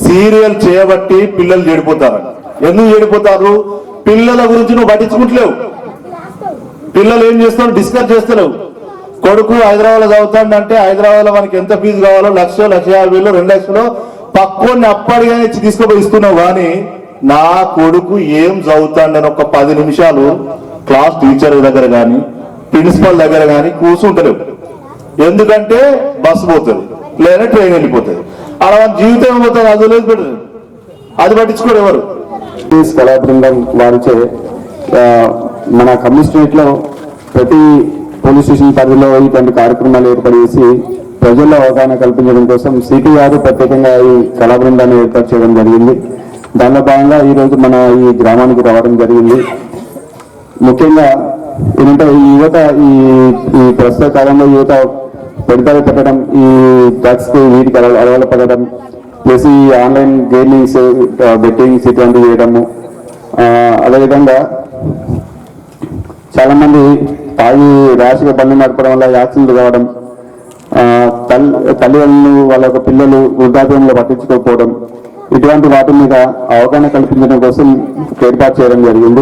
S10: సీరియల్ చేయబట్టి పిల్లలు చెడిపోతారు. ఎందుకు చెడిపోతారు? పిల్లల గురించి నువ్వు పట్టించుకుంటలేవు. పిల్లలు ఏం చేస్తారు? డిస్కస్ చేస్తలేవు. కొడుకు హైదరాబాద్ లో చదువుతాడంటే హైదరాబాద్ లో మనకి ఎంత ఫీజు కావాలో 1,00,000, 1,50,000, 2,00,000 పక్కని అప్పటిగా ఇచ్చి తీసుకుపోయి ఇస్తున్నావు. కానీ నా కొడుకు ఏం చదువుతాడని ఒక 10 నిమిషాలు క్లాస్ టీచర్ దగ్గర కానీ ప్రిన్సిపల్ దగ్గర కానీ కూర్చుంటలేవు. ఎందుకంటే బస్సు పోతుంది లేదా ట్రైన్ వెళ్ళిపోతుంది. అలా జీవితం ఏమవుతుంది? అది లేదు పెట్టదు, అది పట్టించుకోరు ఎవరు.
S13: కళా బృందం వారిచే మన కమ్యూనిస్టేట్ లో ప్రతి పోలీస్ స్టేషన్ పరిధిలో ఇటువంటి కార్యక్రమాలు ఏర్పాటు చేసి ప్రజల్లో అవగాహన కల్పించడం కోసం సిపి గారు ప్రత్యేకంగా ఈ కళా బృందాన్ని ఏర్పాటు చేయడం జరిగింది. దానిలో భాగంగా ఈరోజు మన ఈ గ్రామానికి రావడం జరిగింది. ముఖ్యంగా ఏంటంటే ఈ యువత ఈ ప్రస్తుత కాలంలో యువత పెడతారు పెట్టడం, ఈ డ్రగ్స్ వీటికి అలవాటు పడడం, ప్లస్ ఈ ఆన్లైన్ గేమింగ్స్, బెట్టింగ్స్ ఇటువంటివి చేయడము. అదేవిధంగా చాలా మంది తాగి ర్యాష్గా బండి నడపడం వల్ల యాక్సిడెంట్లు కావడం, తల్లిదండ్రులు వాళ్ళ పిల్లలు వృద్ధాప్యంలో పట్టించుకోకపోవడం, ఇటువంటి వాటి మీద అవగాహన కల్పించడం కోసం ఏర్పాటు చేయడం జరిగింది.